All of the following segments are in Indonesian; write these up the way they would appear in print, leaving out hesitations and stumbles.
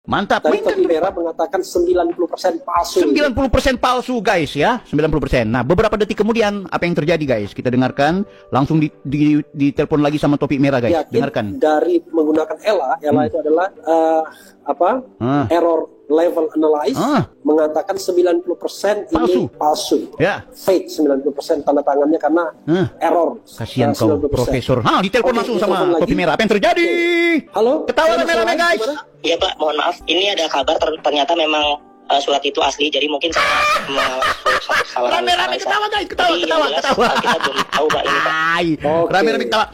Mantap. Tadi topi merah mengatakan 90% palsu. 90% palsu guys ya, 90%. Nah beberapa detik kemudian apa yang terjadi guys? Kita dengarkan langsung ditelepon lagi sama topi merah guys. Yakin Dengarkan. dari menggunakan Ella itu adalah error level analyze mengatakan 90% ini palsu. Ya. Fake 90% tanda tangannya karena error. Kasihan kau profesor. Ditelepon langsung sama topi merah. Apa yang terjadi? Halo. Ketawa rame-rame guys. Iya Pak, mohon maaf. Ini ada kabar ternyata memang surat itu asli. Jadi mungkin saya salah. Rame-rame ketawa guys, ketawa. Kita belum tahu Pak ini Pak. Rame-rame ketawa.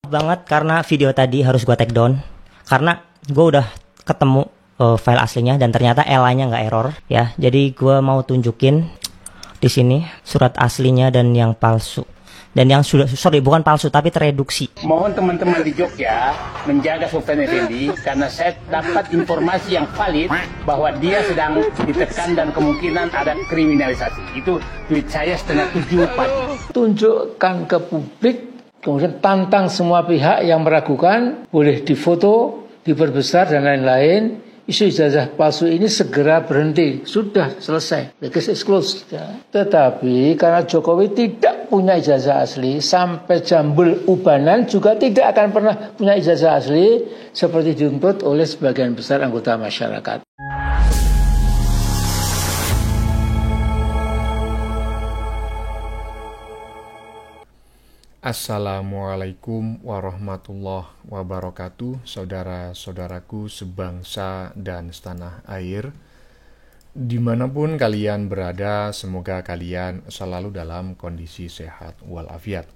Banget karena video tadi harus gua take down karena gue udah ketemu file aslinya dan ternyata Ella-nya nggak error ya. Jadi gue mau tunjukin di sini surat aslinya dan yang palsu. Dan yang bukan palsu tapi tereduksi. Mohon teman-teman di Jogja menjaga Sultan Effendi karena saya dapat informasi yang valid bahwa dia sedang ditekan dan kemungkinan ada kriminalisasi. Itu tweet saya 6:30 pagi. Tunjukkan ke publik, kemudian tantang semua pihak yang meragukan, boleh difoto, diperbesar dan lain-lain. Isu ijazah palsu ini segera berhenti. Sudah selesai. The case is closed. Ya. Tetapi karena Jokowi tidak punya ijazah asli, sampai jambul ubanan juga tidak akan pernah punya ijazah asli seperti dituntut oleh sebagian besar anggota masyarakat. Assalamualaikum warahmatullahi wabarakatuh, saudara-saudaraku sebangsa dan setanah air. Dimanapun kalian berada, semoga kalian selalu dalam kondisi sehat walafiat.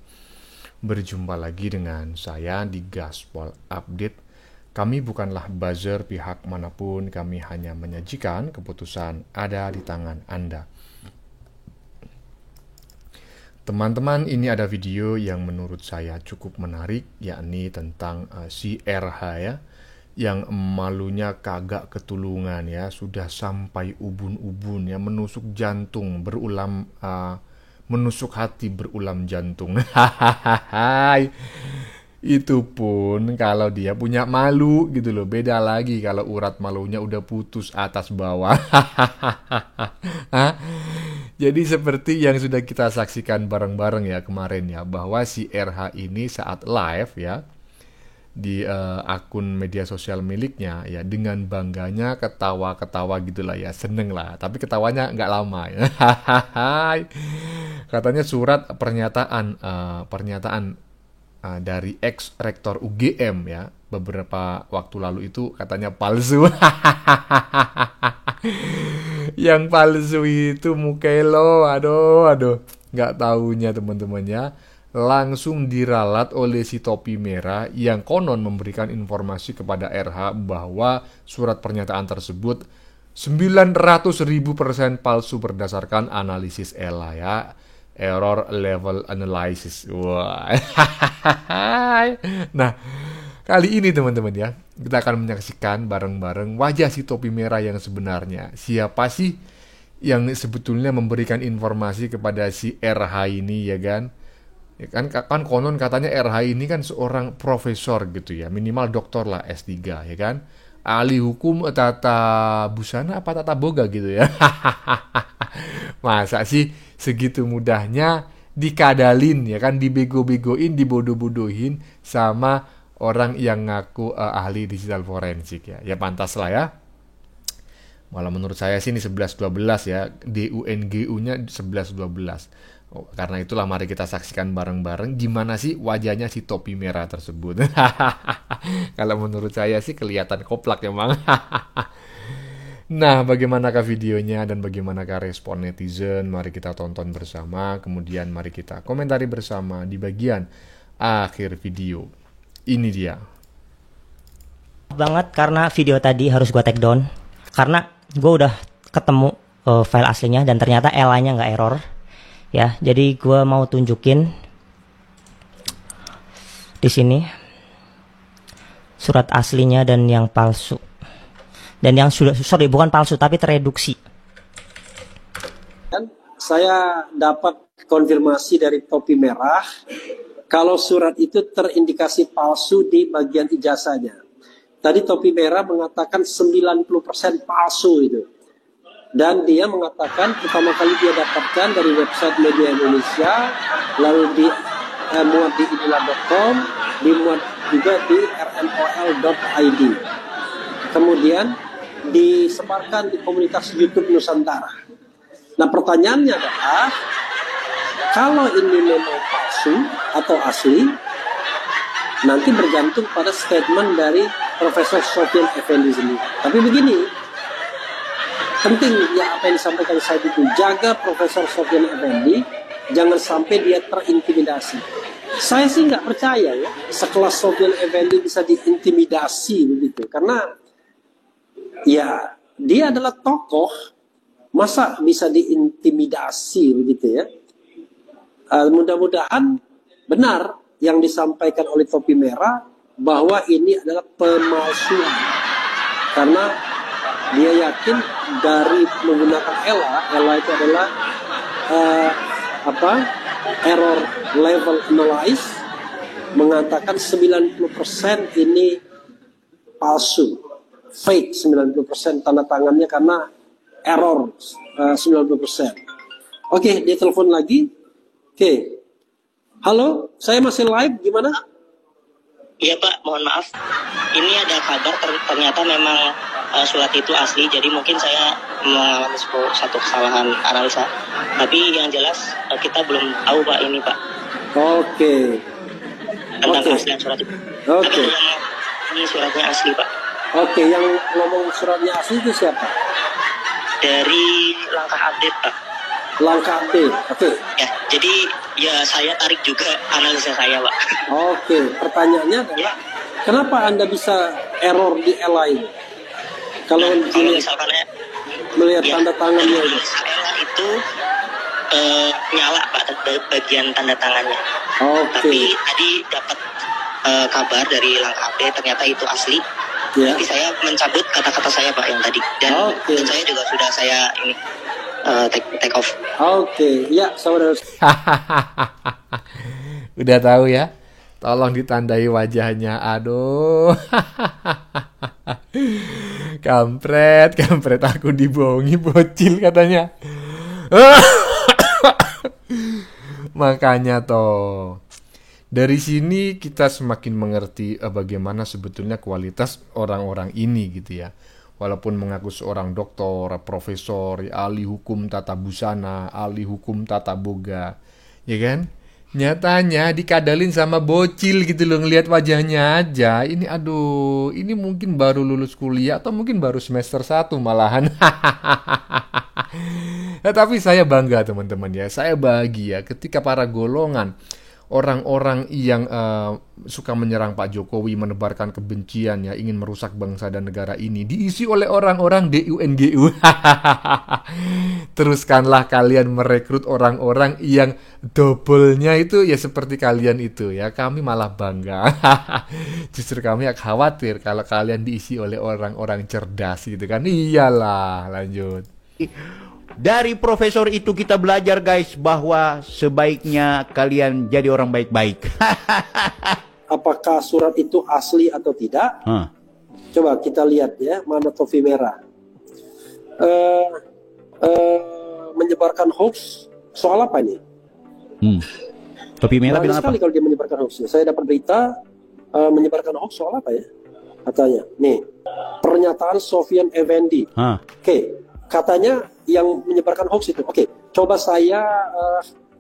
Berjumpa lagi dengan saya di Gaspol Update. Kami bukanlah buzzer pihak manapun, kami hanya menyajikan keputusan ada di tangan Anda. Teman-teman, ini ada video yang menurut saya cukup menarik, yakni tentang si RH ya, yang malunya kagak ketulungan ya, sudah sampai ubun-ubun ya, menusuk jantung berulam, menusuk hati berulam jantung. Itu pun kalau dia punya malu gitu loh, beda lagi kalau urat malunya udah putus atas bawah. Jadi seperti yang sudah kita saksikan bareng-bareng ya kemarin ya, bahwa si RH ini saat live ya di akun media sosial miliknya ya, dengan bangganya ketawa-ketawa gitulah ya, seneng lah, tapi ketawanya nggak lama ya. Katanya surat pernyataan dari ex rektor UGM ya beberapa waktu lalu itu katanya palsu. Yang palsu itu Mukelo, aduh, nggak taunya teman-temannya langsung diralat oleh si topi merah yang konon memberikan informasi kepada RH bahwa surat pernyataan tersebut 900.000% palsu berdasarkan analisis Ella ya, error level analysis. Wah. Nah, kali ini teman-teman ya, kita akan menyaksikan bareng-bareng wajah si topi merah yang sebenarnya. Siapa sih yang sebetulnya memberikan informasi kepada si RH ini ya kan? Ya kan konon katanya RH ini kan seorang profesor gitu ya, minimal doktor lah S3 ya kan? Ahli hukum tata busana apa tata boga gitu ya. Masa sih segitu mudahnya dikadalin ya kan, dibego-begoin, dibodoh-bodohin sama orang yang ngaku ahli digital forensik ya. Ya pantas lah ya. Malah menurut saya sih ini 11-12 ya. DUNGU-nya 11-12. Karena itulah mari kita saksikan bareng-bareng gimana sih wajahnya si topi merah tersebut. Kalau menurut saya sih kelihatan koplak emang. Nah, bagaimanakah videonya dan bagaimanakah respon netizen? Mari kita tonton bersama. Kemudian mari kita komentari bersama di bagian akhir video. Ini dia. Banget karena video tadi harus gua take down karena gua udah ketemu file aslinya dan ternyata Ella-nya nggak error ya. Jadi gua mau tunjukin di sini surat aslinya dan yang palsu. Dan yang bukan palsu tapi tereduksi. Saya dapat konfirmasi dari topi merah kalau surat itu terindikasi palsu di bagian ijazahnya. tadi topi merah mengatakan 90% palsu itu. Dan dia mengatakan pertama kali dia dapatkan dari website Media Indonesia, lalu muat di inilah.com, dimuat juga di rmol.id. Kemudian disebarkan di komunitas YouTube Nusantara. Nah, pertanyaannya adalah, kalau ini memang palsu atau asli, nanti bergantung pada statement dari Profesor Sofyan Effendi sendiri. Tapi begini, penting ya apa yang disampaikan saya itu, jaga Profesor Sofyan Effendi, jangan sampai dia terintimidasi. Saya sih nggak percaya ya, sekelas Sofyan Effendi bisa diintimidasi begitu, karena ya dia adalah tokoh, masa bisa diintimidasi begitu ya. Mudah-mudahan benar yang disampaikan oleh topi merah bahwa ini adalah pemalsuan, karena dia yakin dari menggunakan ELA itu adalah error level analyze, mengatakan 90% ini palsu, fake 90%, tanda tangannya karena error 90%. Oke, dia telepon lagi. Oke. Halo, saya masih live, gimana? Iya Pak, mohon maaf. Ini ada kabar ternyata memang surat itu asli, jadi mungkin saya mengalami satu kesalahan analisa. Tapi yang jelas kita belum tahu Pak ini Pak. Oke. Tentang keaslian surat itu. Oke. Tapi ini suratnya asli Pak. Oke, yang ngomong suratnya asli itu siapa? Dari Langkah Update Pak. Langkah update, oke. Ya, jadi ya saya tarik juga analisa saya Pak. Oke, pertanyaannya adalah kenapa Anda bisa error di ELA ini? Kalau misalkan melihat tanda tangannya itu. ELA itu nyala Pak, bagian tanda tangannya. Oke. Tapi tadi dapat kabar dari Langkah Update ternyata itu asli. Ya. Jadi saya mencabut kata-kata saya Pak yang tadi, dan saya juga sudah saya ini take off. Oke, ya saudara. Udah tahu ya? Tolong ditandai wajahnya. Aduh. Kampret aku dibohongi bocil katanya. Makanya toh. Dari sini kita semakin mengerti bagaimana sebetulnya kualitas orang-orang ini gitu ya. Walaupun mengaku seorang doktor, profesor, ahli hukum tata busana, ahli hukum tata boga, ya kan? Nyatanya dikadalin sama bocil gitu loh, ngelihat wajahnya aja. Ini aduh, ini mungkin baru lulus kuliah atau mungkin baru semester 1 malahan. Nah, tapi saya bangga teman-teman ya, saya bahagia ketika para golongan orang-orang yang suka menyerang Pak Jokowi, menebarkan kebencian ya, ingin merusak bangsa dan negara ini, diisi oleh orang-orang DUNGU. Teruskanlah kalian merekrut orang-orang yang double-nya itu ya seperti kalian itu ya. Kami malah bangga. Justru kami khawatir kalau kalian diisi oleh orang-orang cerdas gitu kan. Iyalah, lanjut. Dari profesor itu kita belajar guys bahwa sebaiknya kalian jadi orang baik-baik. Apakah surat itu asli atau tidak? Coba kita lihat ya, mana topi merah. Menyebarkan hoax soal apa ini? Topi merah bilang apa? Sekali kalau dia menyebarkan hoax. Saya dapat berita menyebarkan hoax soal apa ya? Katanya, nih pernyataan Sofyan Effendi. Oke. Katanya yang menyebarkan hoax itu. Oke, coba saya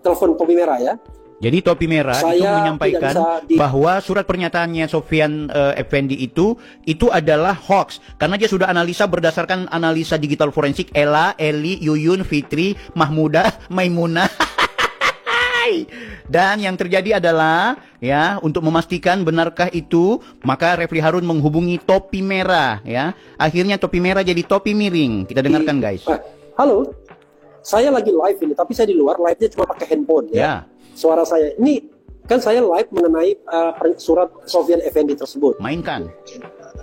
telepon topi merah ya. Jadi topi merah itu menyampaikan bahwa surat pernyataannya Sofyan Effendi itu adalah hoax karena dia sudah analisa berdasarkan analisa digital forensik Ella, Eli, Yuyun, Fitri, Mahmudah, Maimunah. Dan yang terjadi adalah ya, untuk memastikan benarkah itu, maka Refli Harun menghubungi topi merah ya. Akhirnya topi merah jadi topi miring. Kita dengarkan guys. Halo. Saya lagi live ini, tapi saya di luar, live-nya cuma pakai handphone ya. Suara saya. Ini kan saya live mengenai surat Sofyan Effendi tersebut. Mainkan.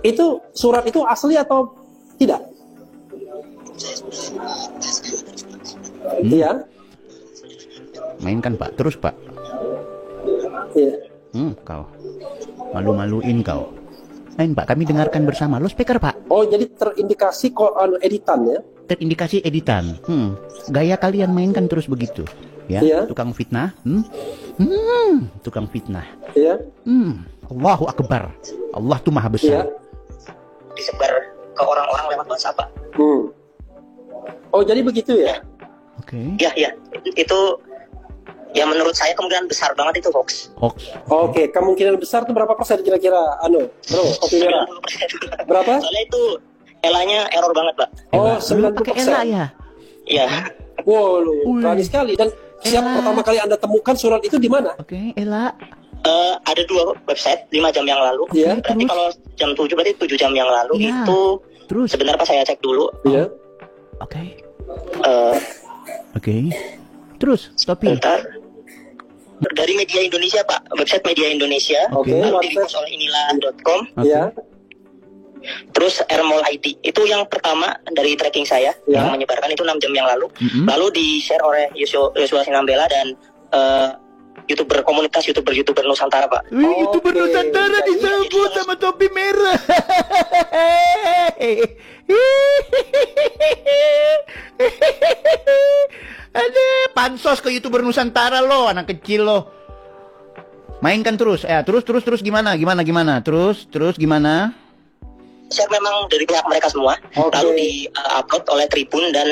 Itu surat itu asli atau tidak? Iya. Mainkan Pak, terus Pak. Iya. Kau malu-maluin kau. Lain Pak, kami dengarkan bersama. Lo speaker Pak. Oh, jadi terindikasi kok editan ya? Terindikasi editan. Gaya kalian mainkan terus begitu. Ya, Iya. tukang fitnah. Tukang fitnah. Iya. Allahu Akbar. Allah tuh maha Iya. besar. Disebar ke orang-orang lewat WhatsApp, Pak. Oh, jadi begitu ya? Oke. Ya. Itu ya menurut saya kemungkinan besar banget itu hoax. Hoax. Oke, kemungkinan besar itu berapa persen kira-kira? Bro, kopi merah. 90%. Berapa? Soalnya itu elanya error banget, Pak. Oh, Lu pakai 90%. Ela ya? Iya. Wow, lu berani sekali. Dan siap pertama kali Anda temukan surat itu di mana? Oke, Ela. Ada 2 website 5 jam yang lalu. Iya. Berarti kalau jam 7 berarti 7 jam yang lalu Iya. itu Terus. sebentar pas saya cek dulu. Iya. Oke. eh, Oke. Terus, Topi. Bentar. Dari Media Indonesia, Pak. Website Media Indonesia. Oke, Lalu website. di-repost oleh inilah.com. Iya. Terus Airmall ID. Itu yang pertama dari tracking saya Ya. yang menyebarkan itu 6 jam yang lalu. Lalu di-share oleh Yosua Sinambela dan YouTuber Nusantara, Pak. Wih, itu Oke, Nusantara jadi- disebut sama topi merah. Ada pansos ke YouTuber Nusantara lo, anak kecil lo. Mainkan terus, terus gimana? Terus gimana? Share memang dari pihak mereka semua. Oke. Lalu di-upload oleh Tribun dan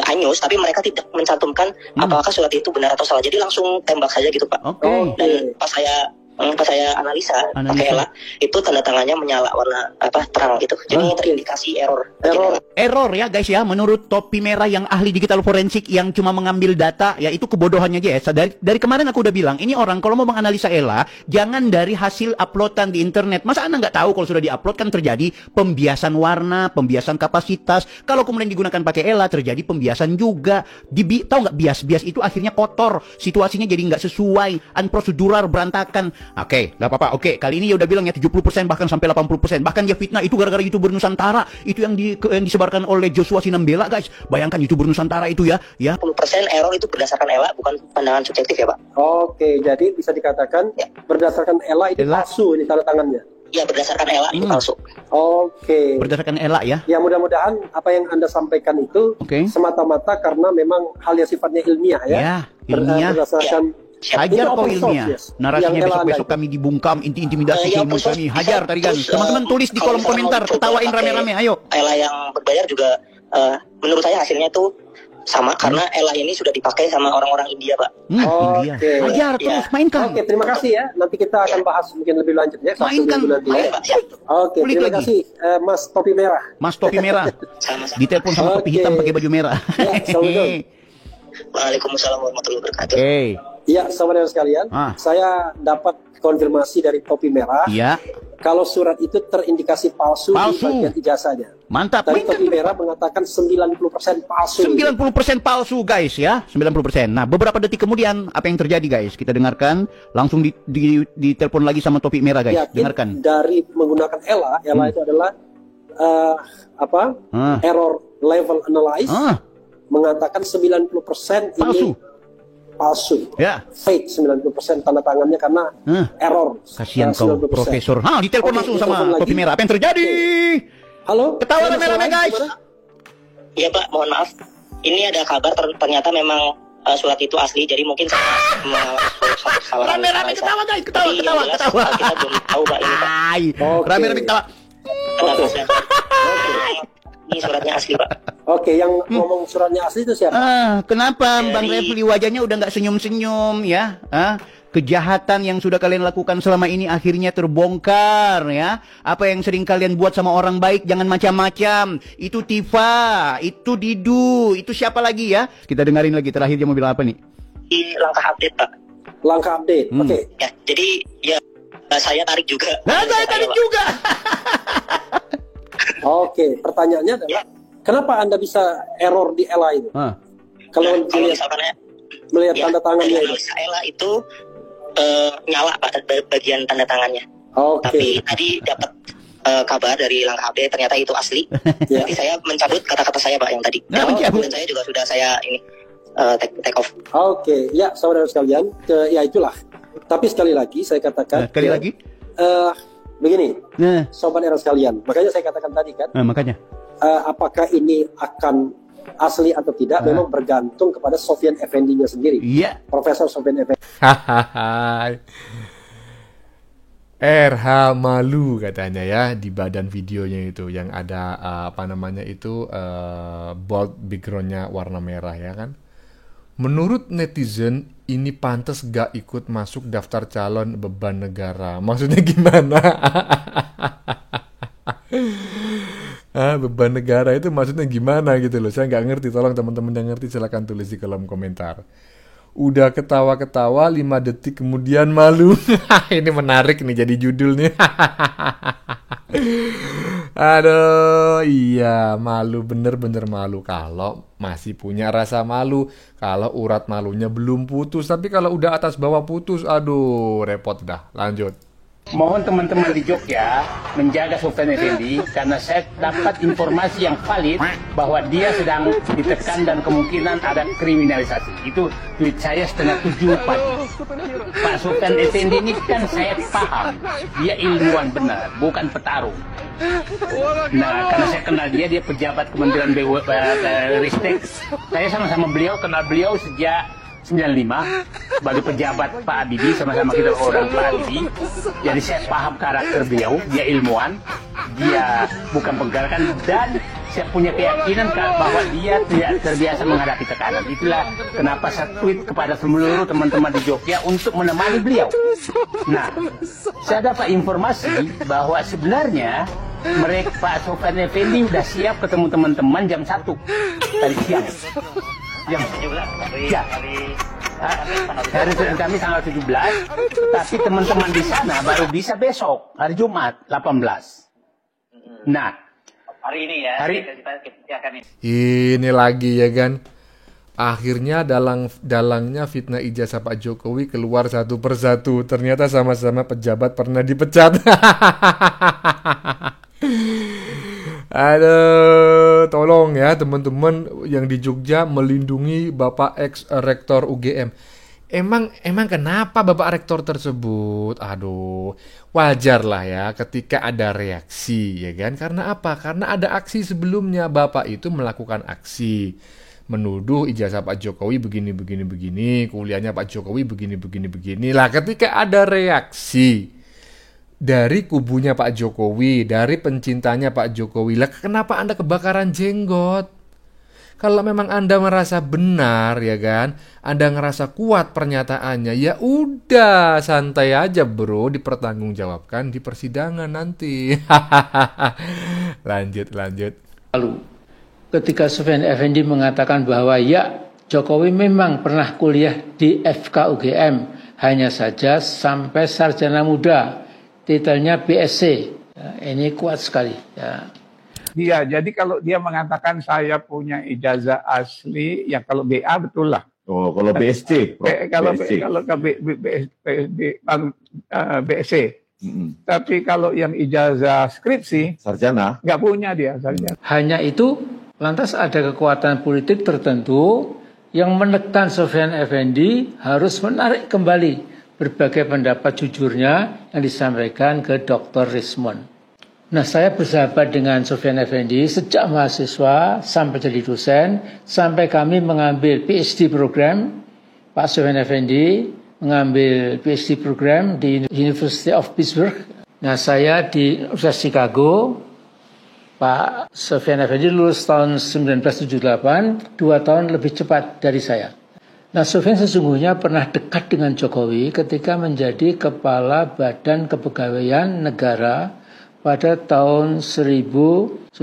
Anyus, tapi mereka tidak mencantumkan apakah surat itu benar atau salah. Jadi langsung tembak saja gitu, Pak. Oke. Dan pas saya analisa pakai Ela, itu tanda tangannya menyala warna terang gitu. Jadi terindikasi error. Error ya guys ya, menurut topi merah yang ahli digital forensik yang cuma mengambil data, ya itu kebodohannya guys. Dari kemarin aku udah bilang, ini orang kalau mau menganalisa Ela, jangan dari hasil uploadan di internet. Masa Anda nggak tahu kalau sudah diupload kan terjadi pembiasan warna, pembiasan kapasitas. Kalau kemudian digunakan pakai Ela, terjadi pembiasan juga. Tahu nggak bias itu akhirnya kotor, situasinya jadi nggak sesuai, unprocedural, berantakan. Oke, nggak apa-apa. Oke, kali ini ya udah bilang ya 70% bahkan sampai 80%. Bahkan dia fitnah itu gara-gara YouTuber Nusantara. Itu yang disebarkan oleh Joshua Sinambela, guys. Bayangkan YouTuber Nusantara itu ya. 10% error itu berdasarkan Ela, bukan pandangan subjektif ya, Pak. Oke, jadi bisa dikatakan berdasarkan Ela itu palsu ini tanda tangannya. Iya, berdasarkan Ela itu palsu. Oke. Berdasarkan Ela ya. Ya mudah-mudahan apa yang Anda sampaikan itu semata-mata karena memang hal yang sifatnya ilmiah ya. Ya, ilmiah. Berdasarkan Hajar kok ilmiah. Narasinya Yang besok-besok kami dibungkam, intimidasi ilmu kami. Hajar tadi kan. Teman-teman tulis di kolom komentar, ketawain rame-rame, ayo. Ela yang berbayar juga menurut saya hasilnya itu sama karena Ela ini sudah dipakai sama orang-orang India, Pak. India. Hajar terus, mainkan. Oke, terima kasih ya. Nanti kita akan bahas mungkin lebih lanjut ya. Mainkan. Oke, Kulit terima lagi. kasih Mas Topi Merah. Mas Topi Merah. Sama-sama. Ditelepon sama topi hitam pakai baju merah. Ya, assalamualaikum. Waalaikumsalam warahmatullahi wabarakatuh. Iya, saudara sekalian, saya dapat konfirmasi dari Topi Merah. Iya. Kalau surat itu terindikasi palsu di bagian ijazahnya. Mantap. Tadi Topi Merah mengatakan 90% palsu. 90% palsu guys ya, 90%. Nah, beberapa detik kemudian apa yang terjadi guys? Kita dengarkan, langsung ditelepon lagi sama Topi Merah guys. Yakin Dengarkan. dari menggunakan Ela itu adalah error level analyze mengatakan 90% ini palsu. Ya. Fake 90% tanda tangannya karena error. Kasihan kau 90%. profesor. Ditelepon langsung sama Topi Merah. Apa yang terjadi? Halo? Ketawa rame-rame guys. Iya, Pak, mohon maaf. Ini ada kabar ternyata memang surat itu asli, jadi mungkin saya mengalami satu kesalahan. Rame-rame ketawa guys, ketawa. Kita belum tahu, Pak, ini, Pak. Rame-rame ketawa. Ini suratnya asli, Pak. Oke, yang ngomong suratnya asli itu siapa? Kenapa Bang Refli wajahnya udah nggak senyum-senyum ya? Kejahatan yang sudah kalian lakukan selama ini akhirnya terbongkar ya. Apa yang sering kalian buat sama orang baik jangan macam-macam. Itu Tifa, itu Didu, itu siapa lagi ya? Kita dengerin lagi terakhir dia mau bilang apa nih? Di langkah update, Pak. Langkah update. Oke. Ya, jadi ya saya tarik juga. Nah, saya tarik juga. Oke, pertanyaannya adalah kenapa Anda bisa error di Ela itu? Kalau melihat tanda tangannya itu. Ela itu nyala, Pak, bagian tanda tangannya. Tapi tadi dapat kabar dari langkah update ternyata itu asli. Jadi saya mencabut kata-kata saya, Pak, yang tadi. Dan saya juga sudah take off. Oke, ya saudara sekalian, ya itulah. Tapi sekali lagi saya katakan. Sekali lagi. Begini, Sobat Era sekalian, makanya saya katakan tadi kan, makanya apakah ini akan asli atau tidak, memang bergantung kepada Sofyan Effendi-nya sendiri. Iya. Profesor Sofyan Effendi. RH malu katanya ya di badan videonya itu yang ada bold backgroundnya warna merah ya kan. Menurut netizen ini pantas gak ikut masuk daftar calon beban negara. Maksudnya gimana? Beban negara itu maksudnya gimana gitu loh. Saya nggak ngerti. Tolong teman-teman yang ngerti silakan tulis di kolom komentar. Udah ketawa-ketawa 5 detik kemudian malu. Ini menarik nih jadi judul nih. Aduh, iya malu, bener-bener malu kalau masih punya rasa malu, kalau urat malunya belum putus. Tapi kalau udah atas bawah putus, aduh repot dah. Lanjut. Mohon teman-teman di Jogja menjaga Sofyan Effendi karena saya dapat informasi yang valid bahwa dia sedang ditekan dan kemungkinan ada kriminalisasi. Itu tweet saya 6:30 pagi. Pak Sofyan Effendi ini kan saya paham, dia ilmuwan benar, bukan petarung. Nah, karena saya kenal dia pejabat Kementerian Ristek. Saya sama-sama beliau, kenal beliau sejak 95 sebagai pejabat Pak Habibie, sama-sama kita orang Pak Habibie. Jadi saya paham karakter beliau, dia ilmuwan, dia bukan penggarakan, dan saya punya keyakinan bahwa dia tidak terbiasa menghadapi tekanan. Itulah kenapa saya tweet kepada seluruh teman-teman di Jogja untuk menemani beliau. Nah, saya dapat informasi bahwa sebenarnya mereka Pak Sofyan Effendi sudah siap ketemu teman-teman jam 1 tadi siang. Jam 17 ya. Hari kami tanggal 17, tapi teman-teman di sana baru bisa besok, hari Jumat 18. Nah, hari ini ya, ini lagi ya kan. Akhirnya dalangnya fitnah ijazah Pak Jokowi keluar satu persatu. Ternyata sama-sama pejabat pernah dipecat. Aduh, tolong ya teman-teman yang di Jogja melindungi Bapak ex-rektor UGM. Emang kenapa Bapak rektor tersebut? Aduh, wajar lah ya ketika ada reaksi ya kan. Karena apa? Karena ada aksi sebelumnya. Bapak itu melakukan aksi menuduh ijazah Pak Jokowi begini, kuliahnya Pak Jokowi begini. Lah ketika ada reaksi dari kubunya Pak Jokowi, dari pencintanya Pak Jokowi, lah kenapa Anda kebakaran jenggot? Kalau memang Anda merasa benar ya kan, Anda ngerasa kuat pernyataannya, ya udah santai aja bro, dipertanggungjawabkan di persidangan nanti. Lanjut. Lalu ketika Sofyan Effendi mengatakan bahwa ya Jokowi memang pernah kuliah di FK UGM, hanya saja sampai sarjana muda, titelnya BSc. Ya, ini kuat sekali. Ya. Iya, jadi kalau dia mengatakan saya punya ijazah asli, ya kalau BA betul lah. Oh, kalau BSc, kalau BSc. Tapi kalau yang ijazah skripsi, sarjana, nggak punya dia sarjana. Hanya itu, lantas ada kekuatan politik tertentu yang menekan Sofyan Effendi harus menarik kembali berbagai pendapat jujurnya yang disampaikan ke Dr. Rismond. Nah, saya bersahabat dengan Sofyan Effendi sejak mahasiswa sampai jadi dosen, sampai kami mengambil PhD program. Pak Sofyan Effendi mengambil PhD program di University of Pittsburgh. Nah, saya di Universitas Chicago. Pak Sofyan Effendi lulus tahun 1978, 2 tahun lebih cepat dari saya. Nah, Sofyan sesungguhnya pernah dekat dengan Jokowi ketika menjadi Kepala Badan Kepegawaian Negara pada tahun 1999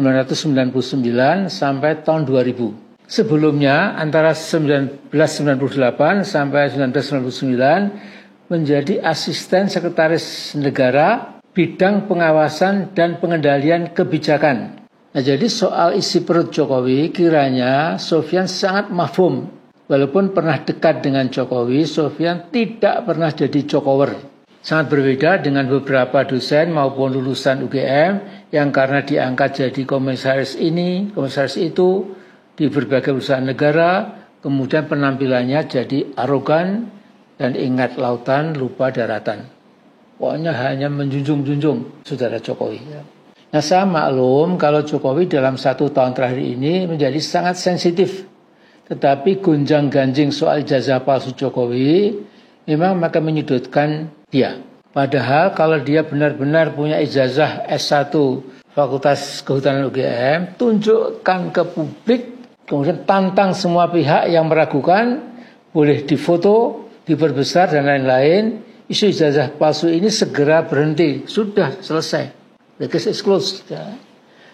sampai tahun 2000. Sebelumnya, antara 1998 sampai 1999 menjadi Asisten Sekretaris Negara Bidang Pengawasan dan Pengendalian Kebijakan. Nah, jadi soal isi perut Jokowi, kiranya Sofyan sangat mafhum. Walaupun pernah dekat dengan Jokowi, Sofyan tidak pernah jadi Jokower. Sangat berbeda dengan beberapa dosen maupun lulusan UGM yang karena diangkat jadi komisaris ini, komisaris itu di berbagai perusahaan negara, kemudian penampilannya jadi arogan dan ingat lautan lupa daratan. Pokoknya hanya menjunjung-junjung saudara Jokowi. Nah, saya maklum kalau Jokowi dalam 1 tahun terakhir ini menjadi sangat sensitif. Tetapi gonjang-ganjing soal ijazah palsu Jokowi memang makin menyudutkan dia. Padahal kalau dia benar-benar punya ijazah S1 Fakultas Kehutanan UGM, tunjukkan ke publik, kemudian tantang semua pihak yang meragukan, boleh difoto, diperbesar dan lain-lain. Isu ijazah palsu ini segera berhenti, sudah selesai. The case is closed. Ya.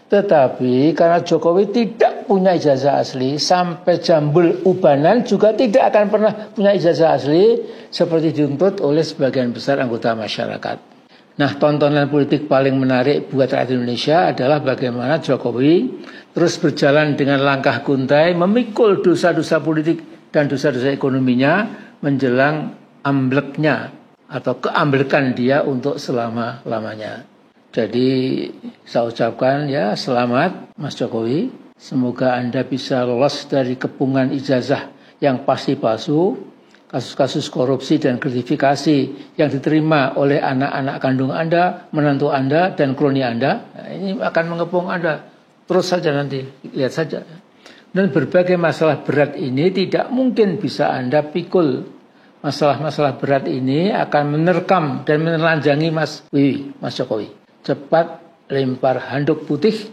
Tetapi karena Jokowi tidak punya ijazah asli, sampai jambul ubanan juga tidak akan pernah punya ijazah asli seperti dituntut oleh sebagian besar anggota masyarakat. Nah, tontonan politik paling menarik buat rakyat Indonesia adalah bagaimana Jokowi terus berjalan dengan langkah guntai memikul dosa-dosa politik dan dosa-dosa ekonominya menjelang ambleknya atau keamblekan dia untuk selama-lamanya. Jadi saya ucapkan ya selamat Mas Jokowi. Semoga Anda bisa lolos dari kepungan ijazah yang pasti palsu. Kasus-kasus korupsi dan gratifikasi yang diterima oleh anak-anak kandung Anda, menantu Anda, dan kloni Anda. Nah, ini akan mengepung Anda. Terus saja nanti, lihat saja. Dan berbagai masalah berat ini tidak mungkin bisa Anda pikul. Masalah-masalah berat ini akan menerkam dan menelanjangi Mas Jokowi. Cepat lempar handuk putih,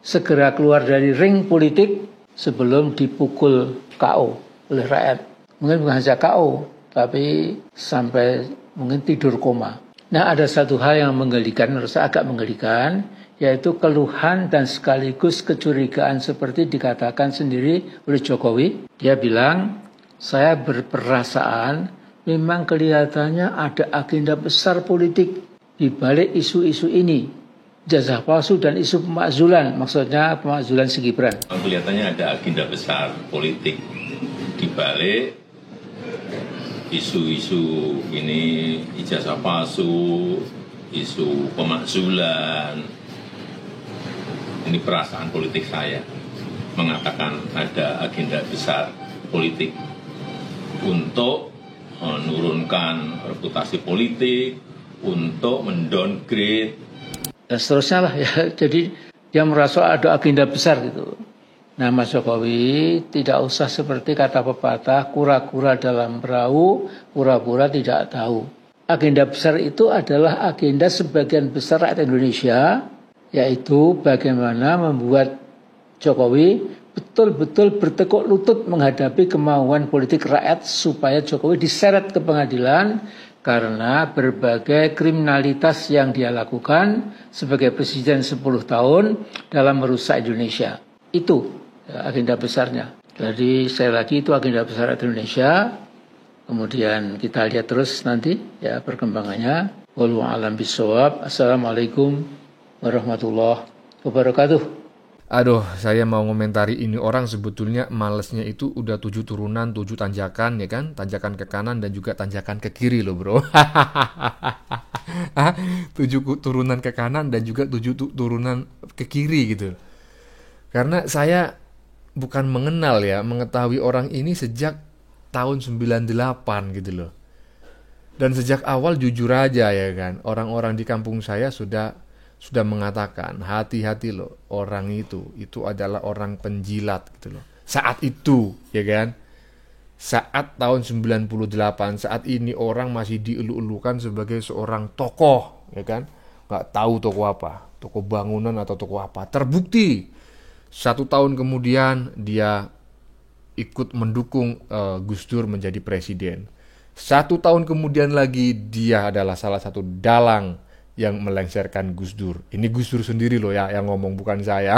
segera keluar dari ring politik sebelum dipukul KO oleh rakyat. Mungkin bukan saja KO, tapi sampai mungkin tidur koma. Nah, ada satu hal yang menggelikan, menurut saya agak menggelikan, yaitu keluhan dan sekaligus kecurigaan seperti dikatakan sendiri oleh Jokowi. Dia bilang, saya berperasaan memang kelihatannya ada agenda besar politik di balik isu-isu ini. Ijazah palsu dan isu pemakzulan, maksudnya pemakzulan si Gibran. Kelihatannya ada agenda besar politik di balik isu-isu ini, ijazah palsu, isu pemakzulan. Ini perasaan politik saya mengatakan ada agenda besar politik untuk menurunkan reputasi politik, untuk mendowngrade dan seterusnya lah ya. Jadi dia merasa ada agenda besar gitu. Nah, Mas Jokowi tidak usah seperti kata pepatah, kura-kura dalam perahu, pura-pura tidak tahu. Agenda besar itu adalah agenda sebagian besar rakyat Indonesia, yaitu bagaimana membuat Jokowi betul-betul bertekuk lutut menghadapi kemauan politik rakyat supaya Jokowi diseret ke pengadilan karena berbagai kriminalitas yang dia lakukan sebagai presiden 10 tahun dalam merusak Indonesia. Itu agenda besarnya. Jadi sekali lagi itu agenda besar Indonesia. Kemudian kita lihat terus nanti ya perkembangannya. Wallahu a'lam bishawab. Assalamualaikum warahmatullahi wabarakatuh. Aduh, saya mau ngomentari ini orang sebetulnya malesnya itu udah 7 turunan, 7 tanjakan ya kan? Tanjakan ke kanan dan juga tanjakan ke kiri loh bro. 7 turunan ke kanan dan juga 7 turunan ke kiri gitu. Karena saya bukan mengetahui orang ini sejak tahun 98 gitu loh. Dan sejak awal jujur aja ya kan, orang-orang di kampung saya sudah mengatakan, hati-hati loh, orang itu adalah orang penjilat gitu loh. Saat itu ya kan, saat tahun 98, saat ini orang masih dielu-elukan sebagai seorang tokoh ya kan. Gak tahu tokoh apa, tokoh bangunan atau tokoh apa. Terbukti 1 tahun kemudian dia ikut mendukung Gus Dur menjadi presiden. 1 tahun kemudian lagi dia adalah salah satu dalang yang melengsarkan Gus Dur. Ini Gus Dur sendiri loh ya yang ngomong, bukan saya.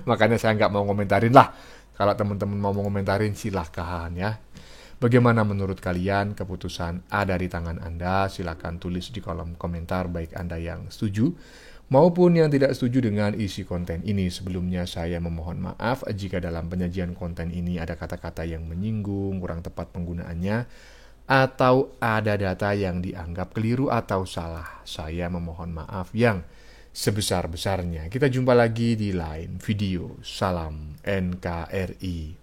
Makanya saya nggak mau komentarin lah. Kalau teman-teman mau ngomentarin silahkan ya. Bagaimana menurut kalian keputusan A dari tangan Anda? Silahkan tulis di kolom komentar baik Anda yang setuju maupun yang tidak setuju dengan isi konten ini. Sebelumnya saya memohon maaf jika dalam penyajian konten ini ada kata-kata yang menyinggung, kurang tepat penggunaannya, atau ada data yang dianggap keliru atau salah. Saya memohon maaf yang sebesar-besarnya. Kita jumpa lagi di lain video. Salam NKRI.